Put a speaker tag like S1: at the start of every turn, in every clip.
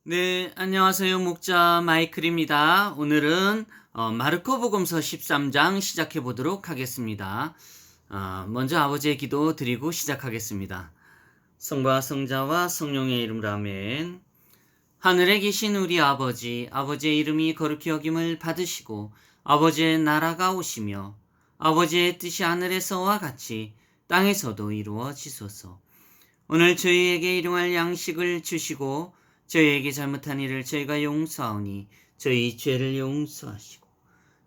S1: 네, 안녕하세요. 목자 마이클입니다. 오늘은 마르코복음서 13장 시작해 보도록 하겠습니다. 먼저 아버지의 기도 드리고 시작하겠습니다. 성부와 성자와 성령의 이름으로 아멘. 하늘에 계신 우리 아버지, 아버지의 이름이 거룩히 여김을 받으시고 아버지의 나라가 오시며 아버지의 뜻이 하늘에서와 같이 땅에서도 이루어지소서. 오늘 저희에게 일용할 양식을 주시고 저희에게 잘못한 일을 저희가 용서하오니 저희 죄를 용서하시고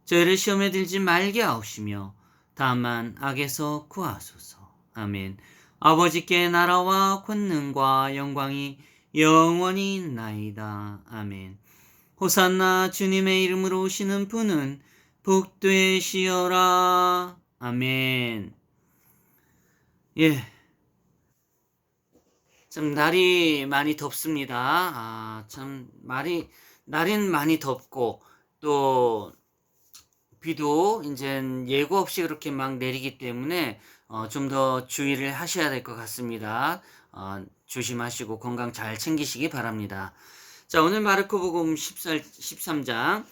S1: 저희를 시험에 들지 말게 하옵시며 다만 악에서 구하소서. 아멘. 아버지께 나라와 권능과 영광이 영원히 있나이다. 아멘. 호산나 주님의 이름으로 오시는 분은 복되시어라. 아멘. 예. 좀 날이 많이 덥습니다. 날은 많이 덥고 또 비도 이제 예고 없이 그렇게 막 내리기 때문에 좀 더 주의를 하셔야 될 것 같습니다. 조심하시고 건강 잘 챙기시기 바랍니다. 자, 오늘 마르코복음 13장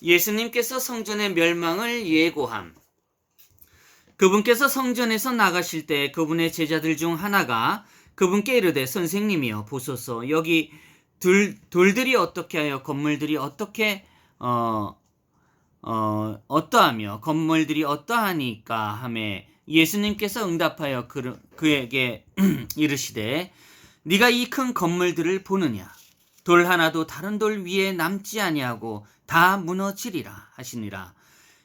S1: 예수님께서 성전의 멸망을 예고함. 그분께서 성전에서 나가실 때 그분의 제자들 중 하나가 그분께 이르되 선생님이여 보소서 여기 돌들이 어떻게 하여 건물들이 어떻게 어떠하며 건물들이 어떠하니까 하매 예수님께서 응답하여 그에게 이르시되 네가 이 큰 건물들을 보느냐 돌 하나도 다른 돌 위에 남지 아니하고 다 무너지리라 하시니라.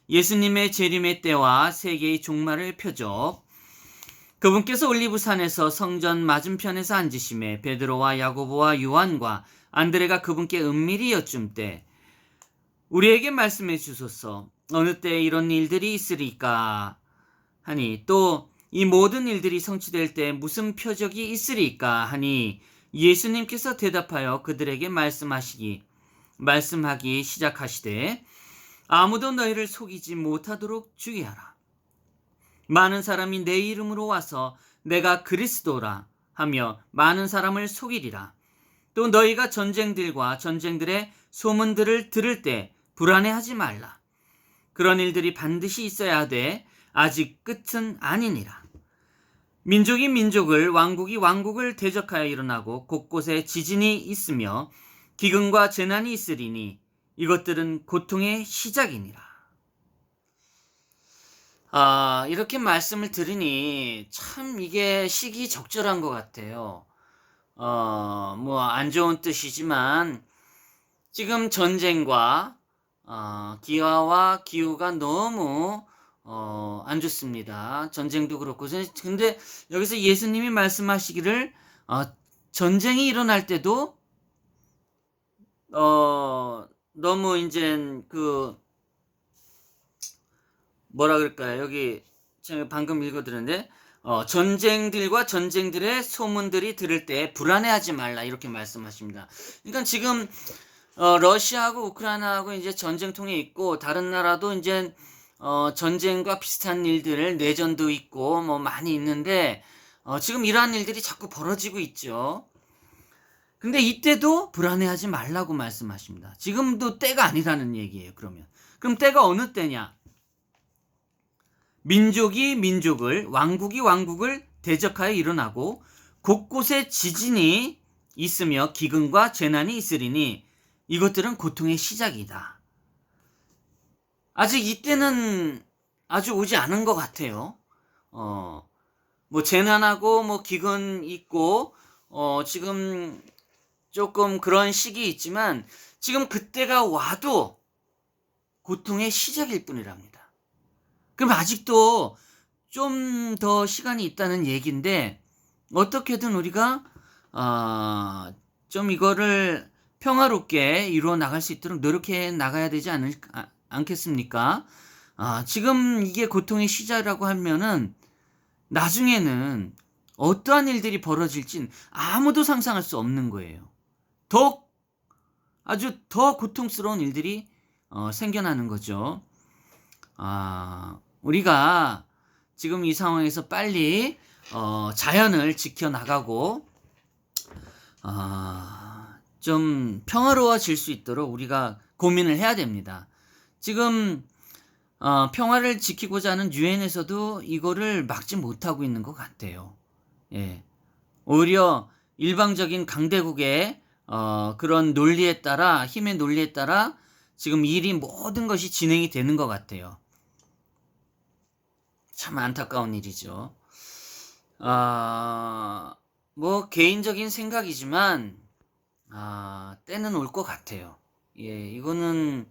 S1: 예수님의 재림의 때와 세계의 종말의 표적. 그분께서 올리브산에서 성전 맞은편에서 앉으심에 베드로와 야고보와 요한과 안드레가 그분께 은밀히 여쭌때 우리에게 말씀해 주소서 어느 때 이런 일들이 있으리까 하니 또 이 모든 일들이 성취될 때 무슨 표적이 있으리까 하니 예수님께서 대답하여 그들에게 말씀하기 시작하시되 아무도 너희를 속이지 못하도록 주의하라. 많은 사람이 내 이름으로 와서 내가 그리스도라 하며 많은 사람을 속이리라. 또 너희가 전쟁들과 전쟁들의 소문들을 들을 때 불안해하지 말라. 그런 일들이 반드시 있어야 하되 아직 끝은 아니니라. 민족이 민족을 왕국이 왕국을 대적하여 일어나고 곳곳에 지진이 있으며 기근과 재난이 있으리니 이것들은 고통의 시작이니라. 이렇게 말씀을 들으니 참 이게 시기적절한 것 같아요. 안 좋은 뜻이지만 지금 전쟁과 기아와 기후가 너무 안 좋습니다. 전쟁도 그렇고. 근데 여기서 예수님이 말씀하시기를 전쟁이 일어날 때도 너무 이제 뭐라 그럴까요? 여기 제가 방금 읽어드렸는데 전쟁들과 전쟁들의 소문들이 들을 때 불안해하지 말라 이렇게 말씀하십니다. 그러니까 지금 러시아하고 우크라이나하고 이제 전쟁통에 있고 다른 나라도 이제 전쟁과 비슷한 일들 내전도 있고 뭐 많이 있는데 지금 이러한 일들이 자꾸 벌어지고 있죠. 근데 이때도 불안해하지 말라고 말씀하십니다. 지금도 때가 아니라는 얘기예요. 그럼 때가 어느 때냐? 민족이 민족을 왕국이 왕국을 대적하여 일어나고 곳곳에 지진이 있으며 기근과 재난이 있으리니 이것들은 고통의 시작이다. 아직 이때는 아주 오지 않은 것 같아요. 재난하고 기근 있고 지금 조금 그런 시기 있지만 지금 그때가 와도 고통의 시작일 뿐이랍니다. 그럼 아직도 좀 더 시간이 있다는 얘기인데 어떻게든 우리가 좀 이거를 평화롭게 이루어 나갈 수 있도록 노력해 나가야 되지 않겠습니까? 지금 이게 고통의 시작이라고 하면은 나중에는 어떠한 일들이 벌어질진 아무도 상상할 수 없는 거예요. 아주 더 고통스러운 일들이 생겨나는 거죠. 우리가 지금 이 상황에서 빨리 자연을 지켜나가고 좀 평화로워질 수 있도록 우리가 고민을 해야 됩니다. 지금 평화를 지키고자 하는 유엔에서도 이거를 막지 못하고 있는 것 같아요. 예. 오히려 일방적인 강대국의 그런 논리에 따라, 힘의 논리에 따라 지금 모든 것이 진행이 되는 것 같아요. 참 안타까운 일이죠. 뭐 개인적인 생각이지만 때는 올 것 같아요. 예, 이거는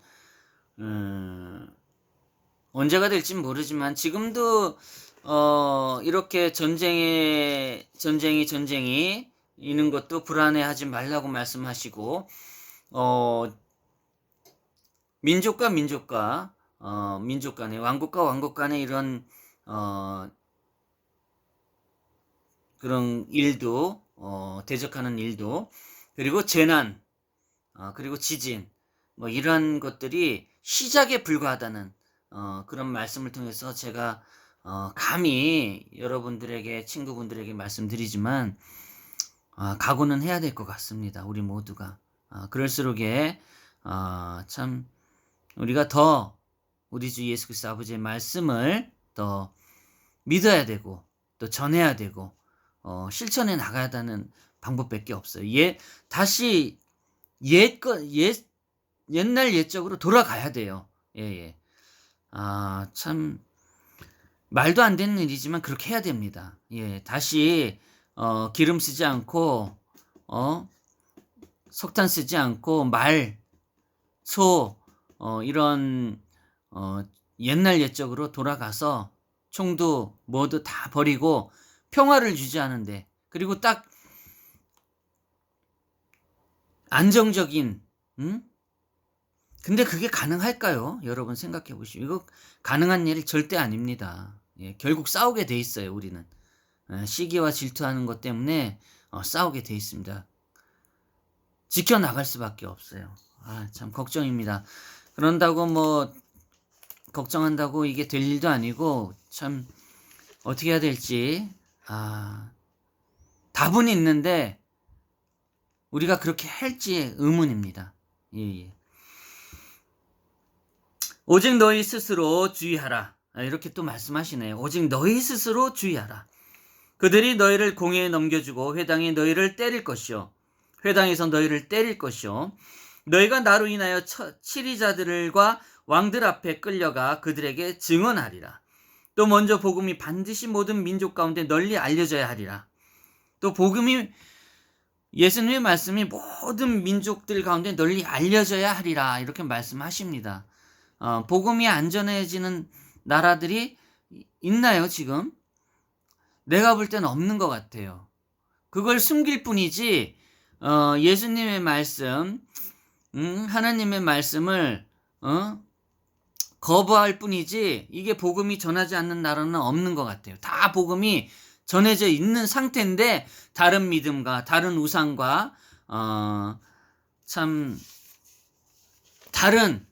S1: 언제가 될진 모르지만 지금도 이렇게 전쟁이 있는 것도 불안해하지 말라고 말씀하시고, 민족 간의, 왕국과 왕국 간의 이런 그런 일도, 대적하는 일도, 그리고 재난, 그리고 지진, 뭐 이런 것들이 시작에 불과하다는 그런 말씀을 통해서 제가 감히 여러분들에게, 친구분들에게 말씀드리지만 각오는 해야 될 것 같습니다. 우리 모두가. 그럴수록에 참 우리가 더 우리 주 예수 그리스도 아버지의 말씀을 더 믿어야 되고, 또 전해야 되고, 실천해 나가야 하는 방법밖에 없어요. 다시 옛날 옛적으로 돌아가야 돼요. 예. 참 말도 안 되는 일이지만 그렇게 해야 됩니다. 예, 다시 기름 쓰지 않고 석탄 쓰지 않고 소 이런 옛날 옛적으로 돌아가서 총도 모두 다 버리고 평화를 유지하는데, 그리고 딱 안정적인, 근데 그게 가능할까요? 여러분 생각해 보시오. 이거 가능한 일이 절대 아닙니다. 예, 결국 싸우게 돼 있어요, 우리는. 시기와 질투하는 것 때문에 싸우게 돼 있습니다. 지켜나갈 수밖에 없어요. 참 걱정입니다. 그런다고 뭐 걱정한다고 이게 될 일도 아니고, 참 어떻게 해야 될지 답은 있는데 우리가 그렇게 할지 의문입니다. 예. 오직 너희 스스로 주의하라. 이렇게 또 말씀하시네요. 오직 너희 스스로 주의하라. 그들이 너희를 공회에 넘겨주고 회당에 너희를 때릴 것이요, 회당에서 너희를 때릴 것이요, 너희가 나로 인하여 치리자들과 왕들 앞에 끌려가 그들에게 증언하리라. 또 먼저 복음이 반드시 모든 민족 가운데 널리 알려져야 하리라. 또 예수님의 말씀이 모든 민족들 가운데 널리 알려져야 하리라, 이렇게 말씀하십니다. 복음이 안 전해지는 나라들이 있나요, 지금? 내가 볼 때는 없는 것 같아요. 그걸 숨길 뿐이지, 예수님의 말씀, 하나님의 말씀을 거부할 뿐이지, 이게 복음이 전하지 않는 나라는 없는 것 같아요. 다 복음이 전해져 있는 상태인데 다른 믿음과 다른 우상과 참 다른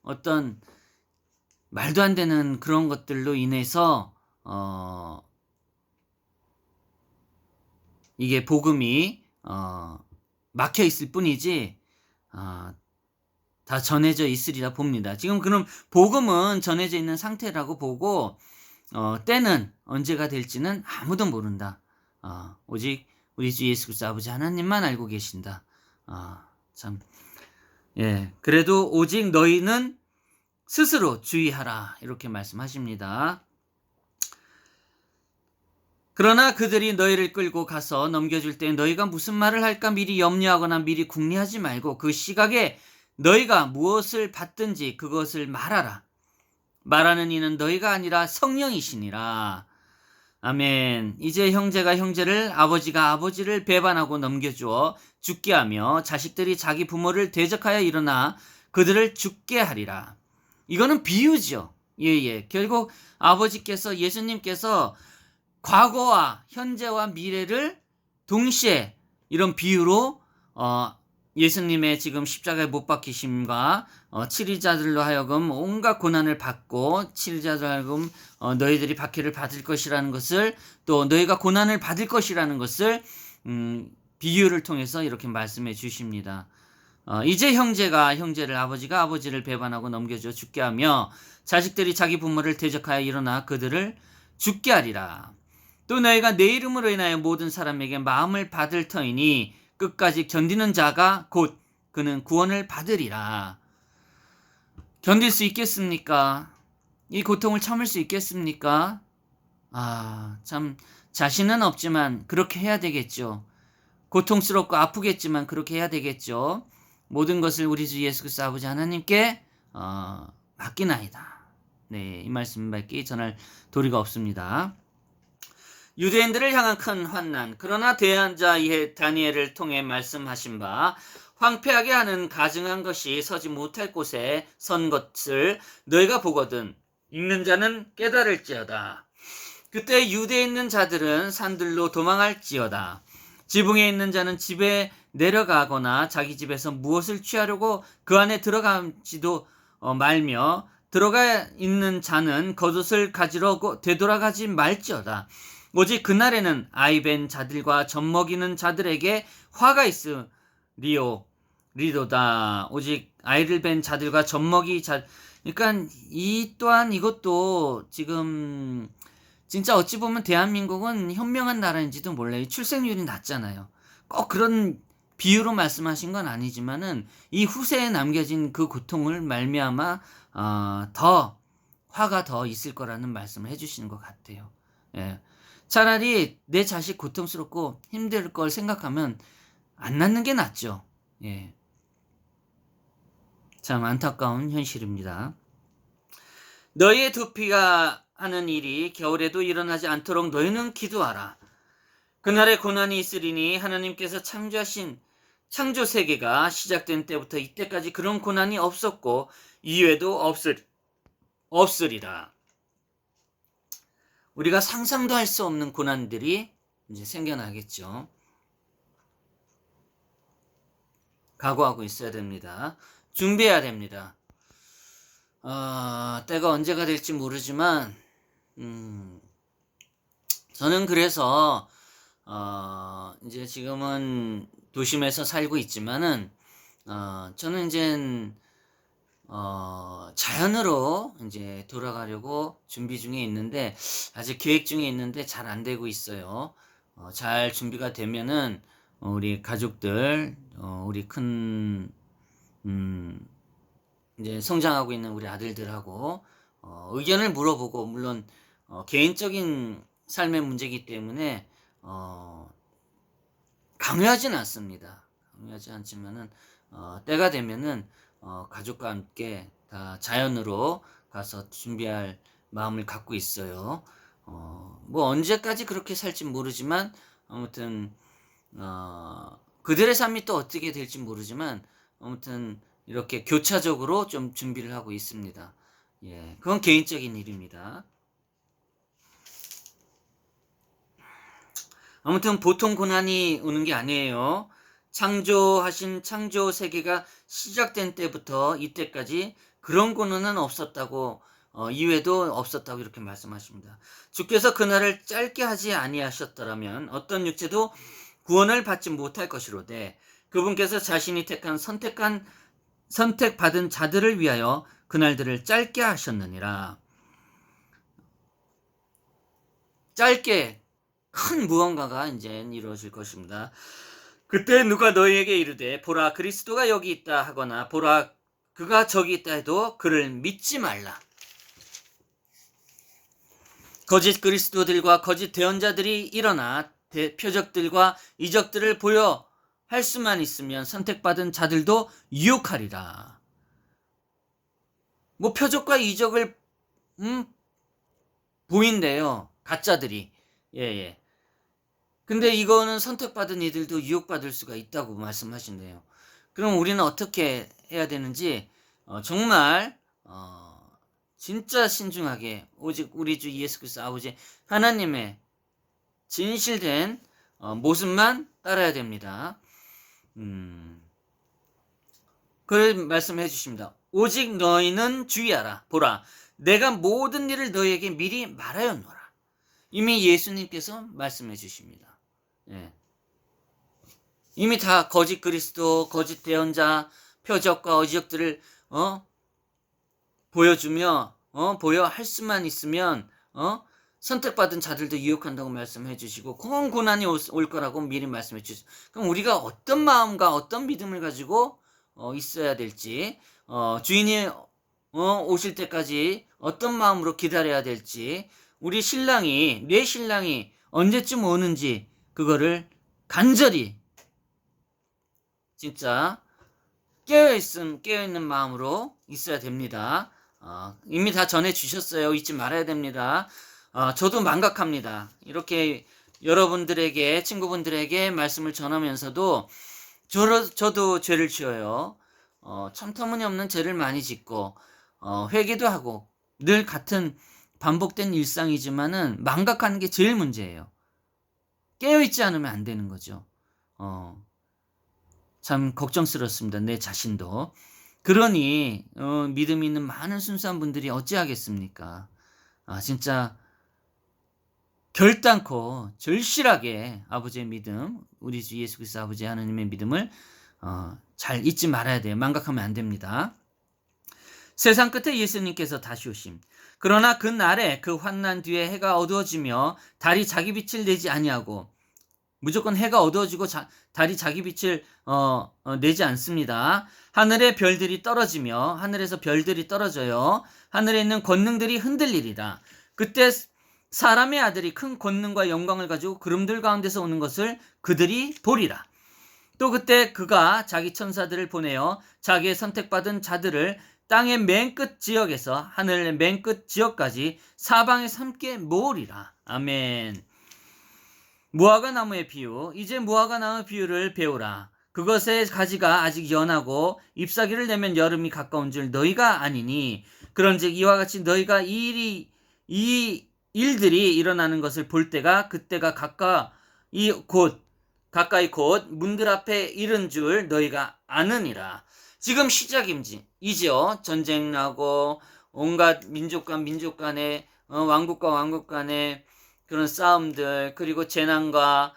S1: 어떤 말도 안 되는 그런 것들로 인해서 이게 복음이 막혀 있을 뿐이지 다 전해져 있으리라 봅니다. 지금 그럼 복음은 전해져 있는 상태라고 보고, 때는 언제가 될지는 아무도 모른다. 오직 우리 주 예수 그리스도 아버지 하나님만 알고 계신다. 참, 예, 그래도 오직 너희는 스스로 주의하라, 이렇게 말씀하십니다. 그러나 그들이 너희를 끌고 가서 넘겨줄 때 너희가 무슨 말을 할까 미리 염려하거나 미리 궁리하지 말고 그 시각에 너희가 무엇을 받든지 그것을 말하라. 말하는 이는 너희가 아니라 성령이시니라. 아멘. 이제 형제가 형제를, 아버지가 아버지를 배반하고 넘겨주어 죽게 하며 자식들이 자기 부모를 대적하여 일어나 그들을 죽게 하리라. 이거는 비유죠. 예. 결국 아버지께서, 예수님께서 과거와 현재와 미래를 동시에 이런 비유로 예수님의 지금 십자가에 못 박히심과 치리자들로 하여금 온갖 고난을 받고, 치리자들로 하여금 너희들이 박해를 받을 것이라는 것을, 또 너희가 고난을 받을 것이라는 것을 비유를 통해서 이렇게 말씀해 주십니다. 이제 형제가 아버지가 아버지를 배반하고 넘겨줘 죽게 하며 자식들이 자기 부모를 대적하여 일어나 그들을 죽게 하리라. 또 너희가 내 이름으로 인하여 모든 사람에게 마음을 받을 터이니 끝까지 견디는 자가 곧 그는 구원을 받으리라. 견딜 수 있겠습니까? 이 고통을 참을 수 있겠습니까? 참 자신은 없지만 그렇게 해야 되겠죠. 고통스럽고 아프겠지만 그렇게 해야 되겠죠. 모든 것을 우리 주 예수 그리스도 아버지 하나님께 맡기나이다. 네, 이 말씀 받기 전할 도리가 없습니다. 유대인들을 향한 큰 환난, 그러나 대언자 다니엘을 통해 말씀하신 바 황폐하게 하는 가증한 것이 서지 못할 곳에 선 것을 너희가 보거든 읽는 자는 깨달을지어다. 그때 유대에 있는 자들은 산들로 도망할지어다. 지붕에 있는 자는 집에 내려가거나 자기 집에서 무엇을 취하려고 그 안에 들어가지도 말며 들어가 있는 자는 겉옷을 가지러 되돌아가지 말지어다. 오직 그날에는 아이벤 자들과 젖먹이는 자들에게 화가 있으리로다. 오직 아이를 벤 자들과 젖먹이 자, 그러니까 이 또한 이것도 지금 진짜 어찌 보면 대한민국은 현명한 나라인지도 몰라요. 출생률이 낮잖아요. 꼭 그런 비유로 말씀하신 건 아니지만은 이 후세에 남겨진 그 고통을 말미암아 더 화가 더 있을 거라는 말씀을 해주시는 것 같아요. 예. 차라리 내 자식 고통스럽고 힘들 걸 생각하면 안 낳는 게 낫죠. 예. 참 안타까운 현실입니다. 너희의 두피가 하는 일이 겨울에도 일어나지 않도록 너희는 기도하라. 그날에 고난이 있으리니 하나님께서 창조하신 창조 세계가 시작된 때부터 이때까지 그런 고난이 없었고 이후에도 없으리라. 우리가 상상도 할 수 없는 고난들이 이제 생겨나겠죠. 각오하고 있어야 됩니다. 준비해야 됩니다. 때가 언제가 될지 모르지만 저는 그래서 이제 지금은 도심에서 살고 있지만은 저는 이제 자연으로 이제 돌아가려고 준비 중에 있는데 아직 계획 중에 있는데 잘 안 되고 있어요. 잘 준비가 되면은 우리 가족들, 우리 큰 이제 성장하고 있는 우리 아들들하고 의견을 물어보고 물론 개인적인 삶의 문제이기 때문에 강요하진 않습니다. 강요하지 않지만은 때가 되면은 가족과 함께 다 자연으로 가서 준비할 마음을 갖고 있어요. 뭐 언제까지 그렇게 살지 모르지만 아무튼 그들의 삶이 또 어떻게 될지 모르지만 아무튼 이렇게 교차적으로 좀 준비를 하고 있습니다. 예, 그건 개인적인 일입니다. 아무튼 보통 고난이 오는 게 아니에요. 창조하신 창조 세계가 시작된 때부터 이때까지 그런 고난은 없었다고 이외에도 없었다고 이렇게 말씀하십니다. 주께서 그날을 짧게 하지 아니하셨더라면 어떤 육체도 구원을 받지 못할 것이로되 그분께서 자신이 선택받은 자들을 위하여 그날들을 짧게 하셨느니라. 짧게 큰 무언가가 이제 이루어질 것입니다. 그때 누가 너희에게 이르되 보라 그리스도가 여기 있다 하거나 보라 그가 저기 있다 해도 그를 믿지 말라. 거짓 그리스도들과 거짓 대언자들이 일어나 표적들과 이적들을 보여 할 수만 있으면 선택받은 자들도 유혹하리라. 뭐 표적과 이적을 보인대요. 가짜들이. 예. 근데 이거는 선택받은 이들도 유혹받을 수가 있다고 말씀하신대요. 그럼 우리는 어떻게 해야 되는지 정말 진짜 신중하게 오직 우리 주 예수 그리스도 아버지 하나님의 진실된 모습만 따라야 됩니다. 그 말씀해 주십니다. 오직 너희는 주의하라. 보라 내가 모든 일을 너희에게 미리 말하였노라. 이미 예수님께서 말씀해 주십니다. 예. 이미 다 거짓 그리스도, 거짓 대언자, 표적과 어지역들을 보여주며 보여할 수만 있으면 선택받은 자들도 유혹한다고 말씀해 주시고 큰 고난이 올 거라고 미리 말씀해 주시고, 그럼 우리가 어떤 마음과 어떤 믿음을 가지고 있어야 될지, 주인이 오실 때까지 어떤 마음으로 기다려야 될지, 우리 신랑이, 내 신랑이 언제쯤 오는지 그거를 간절히 진짜 깨어있는 마음으로 있어야 됩니다. 이미 다 전해주셨어요. 잊지 말아야 됩니다. 저도 망각합니다. 이렇게 여러분들에게, 친구분들에게 말씀을 전하면서도 저도 죄를 지어요. 참 터무니없는 죄를 많이 짓고 회개도 하고 늘 같은 반복된 일상이지만은 망각하는 게 제일 문제예요. 깨어있지 않으면 안 되는 거죠. 참 걱정스럽습니다. 내 자신도. 그러니 믿음이 있는 많은 순수한 분들이 어찌하겠습니까? 진짜 결단코 절실하게 아버지의 믿음, 우리 주 예수 그리스도 아버지 하나님의 믿음을 잘 잊지 말아야 돼요. 망각하면 안 됩니다. 세상 끝에 예수님께서 다시 오심. 그러나 그 날에 그 환난 뒤에 해가 어두워지며 달이 자기 빛을 내지 아니하고, 무조건 해가 어두워지고 달이 자기 빛을 내지 않습니다. 하늘의 별들이 떨어지며, 하늘에서 별들이 떨어져요. 하늘에 있는 권능들이 흔들리리라. 그때 사람의 아들이 큰 권능과 영광을 가지고 구름들 가운데서 오는 것을 그들이 보리라. 또 그때 그가 자기 천사들을 보내어 자기의 선택받은 자들을 땅의 맨 끝 지역에서 하늘의 맨 끝 지역까지 사방에서 함께 모으리라. 아멘. 무화과 나무의 비유. 이제 무화과 나무 비유를 배우라. 그것의 가지가 아직 연하고 잎사귀를 내면 여름이 가까운 줄 너희가 아니니, 그런즉 이와 같이 너희가 이 일들이 일어나는 것을 볼 때가 그때가 가까이 곧 문들 앞에 이른 줄 너희가 아느니라. 지금 시작이지요. 전쟁 나고 온갖 민족 간의 왕국과 왕국 간의 그런 싸움들, 그리고 재난과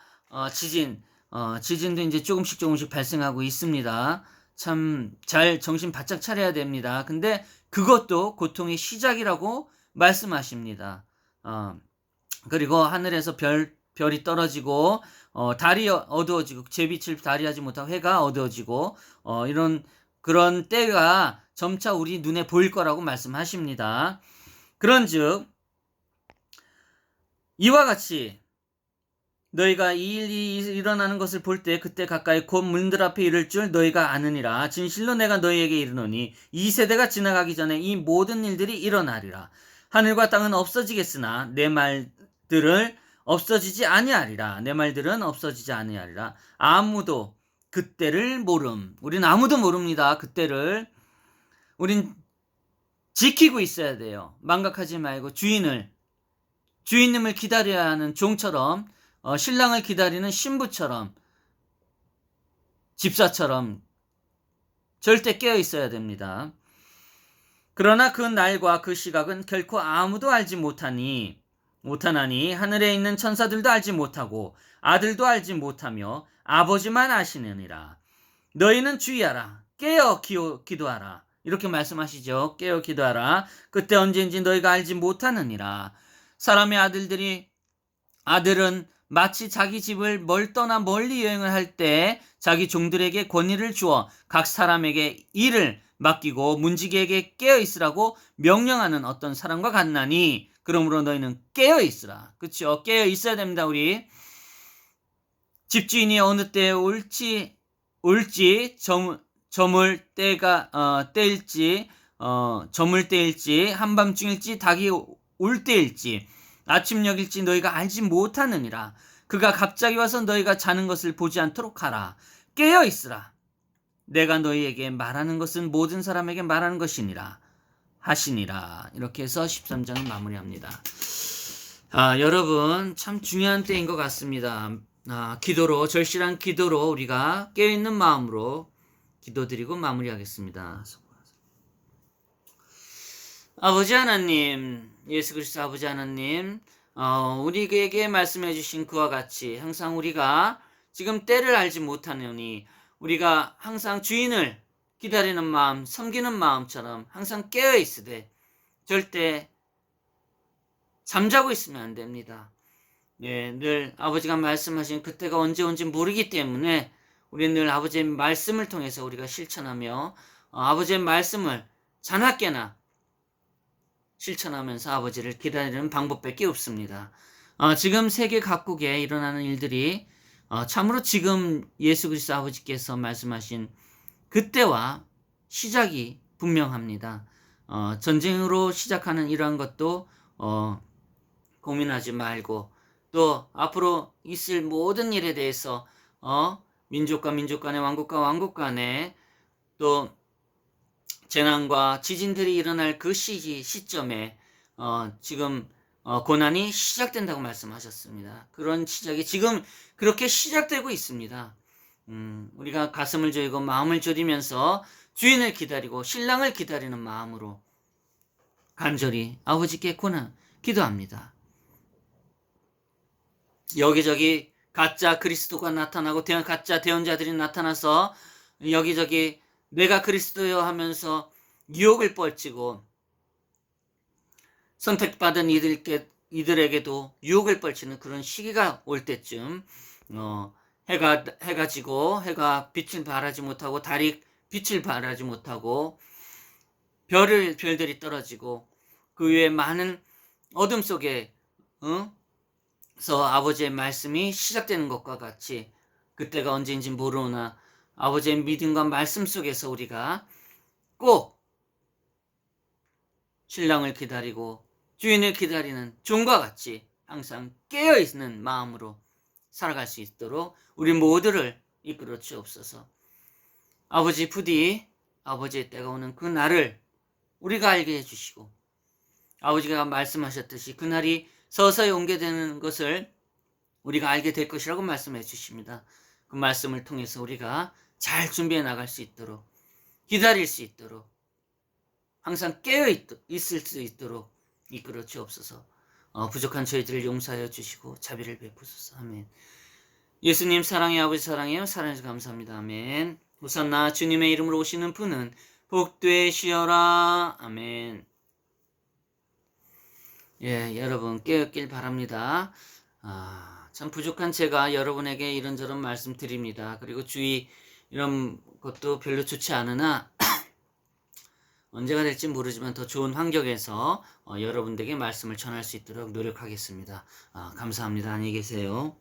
S1: 지진도 이제 조금씩 발생하고 있습니다. 참 잘 정신 바짝 차려야 됩니다. 근데 그것도 고통의 시작이라고 말씀하십니다. 그리고 하늘에서 별이 떨어지고 달이 어두워지고, 제 빛을 발휘하지 못하고 해가 어두워지고, 이런 그런 때가 점차 우리 눈에 보일 거라고 말씀하십니다. 그런즉 이와 같이 너희가 이 일이 일어나는 것을 볼 때 그때 가까이 곧 문들 앞에 이를 줄 너희가 아느니라. 진실로 내가 너희에게 이르노니 이 세대가 지나가기 전에 이 모든 일들이 일어나리라. 하늘과 땅은 없어지겠으나 내 말들을 없어지지 아니하리라. 내 말들은 없어지지 아니하리라. 아무도 그때를 모름. 우리는 아무도 모릅니다. 그때를. 우린 지키고 있어야 돼요. 망각하지 말고 주인님을 기다려야 하는 종처럼, 신랑을 기다리는 신부처럼, 집사처럼 절대 깨어 있어야 됩니다. 그러나 그 날과 그 시각은 결코 아무도 알지 못하나니 하늘에 있는 천사들도 알지 못하고 아들도 알지 못하며 아버지만 아시느니라. 너희는 주의하라. 깨어 기도하라. 이렇게 말씀하시죠. 깨어 기도하라. 그때 언제인지 너희가 알지 못하느니라. 사람의 아들은 마치 자기 집을 떠나 멀리 여행을 할 때 자기 종들에게 권위를 주어 각 사람에게 일을 맡기고 문지기에게 깨어 있으라고 명령하는 어떤 사람과 같나니, 그러므로 너희는 깨어 있으라. 그렇죠? 깨어 있어야 됩니다. 우리 집주인이 어느 때에 올지 저물 때일지 한밤중일지 닭이 올 때일지 아침녘일지 너희가 알지 못하느니라. 그가 갑자기 와서 너희가 자는 것을 보지 않도록 하라. 깨어 있으라. 내가 너희에게 말하는 것은 모든 사람에게 말하는 것이니라 하시니라. 이렇게 해서 13장은 마무리합니다. 여러분 참 중요한 때인 것 같습니다. 절실한 기도로 우리가 깨어있는 마음으로 기도드리고 마무리하겠습니다. 아버지 하나님, 예수 그리스도 아버지 하나님, 우리에게 말씀해 주신 그와 같이 항상 우리가 지금 때를 알지 못하느니 우리가 항상 주인을 기다리는 마음, 섬기는 마음처럼 항상 깨어 있으되 절대 잠자고 있으면 안 됩니다. 예, 늘 아버지가 말씀하신 그때가 언제 온지 모르기 때문에 우리는 늘 아버지의 말씀을 통해서 우리가 실천하며 아버지의 말씀을 자나깨나 실천하면서 아버지를 기다리는 방법밖에 없습니다. 지금 세계 각국에 일어나는 일들이 참으로 지금 예수 그리스도 아버지께서 말씀하신 그때와 시작이 분명합니다. 전쟁으로 시작하는 이러한 것도 고민하지 말고 또 앞으로 있을 모든 일에 대해서 민족과 민족 간에 왕국과 왕국 간에 또 재난과 지진들이 일어날 그 시점에 지금 고난이 시작된다고 말씀하셨습니다. 그런 시작이 지금 그렇게 시작되고 있습니다. 우리가 가슴을 조이고 마음을 졸이면서 주인을 기다리고 신랑을 기다리는 마음으로 간절히 아버지께 기도합니다. 여기저기 가짜 그리스도가 나타나고 가짜 대언자들이 나타나서 여기저기 내가 그리스도요 하면서 유혹을 뻘치고 선택받은 이들에게도 유혹을 뻘치는 그런 시기가 올 때쯤 해가 지고 해가 빛을 발하지 못하고 달이 빛을 발하지 못하고 별들이 떨어지고 그 위에 많은 어둠 속에 서 아버지의 말씀이 시작되는 것과 같이 그때가 언제인지 모르나 아버지의 믿음과 말씀 속에서 우리가 꼭 신랑을 기다리고 주인을 기다리는 종과 같이 항상 깨어있는 마음으로 살아갈 수 있도록 우리 모두를 이끌어 주옵소서. 아버지 부디 아버지의 때가 오는 그 날을 우리가 알게 해주시고 아버지가 말씀하셨듯이 그날이 서서히 오게 되는 것을 우리가 알게 될 것이라고 말씀해 주십니다. 그 말씀을 통해서 우리가 잘 준비해 나갈 수 있도록 기다릴 수 있도록 항상 깨어 있을 수 있도록 이끌어 주옵소서. 부족한 저희들을 용서하여 주시고 자비를 베푸소서. 아멘. 예수님 사랑해 아버지 사랑해요. 사랑해서 감사합니다. 아멘. 호산나 주님의 이름으로 오시는 분은 복되시어라. 아멘. 예, 여러분 깨었길 바랍니다. 참 부족한 제가 여러분에게 이런저런 말씀드립니다. 그리고 주의 이런 것도 별로 좋지 않으나 언제가 될지 모르지만 더 좋은 환경에서 여러분들에게 말씀을 전할 수 있도록 노력하겠습니다. 감사합니다. 안녕히 계세요.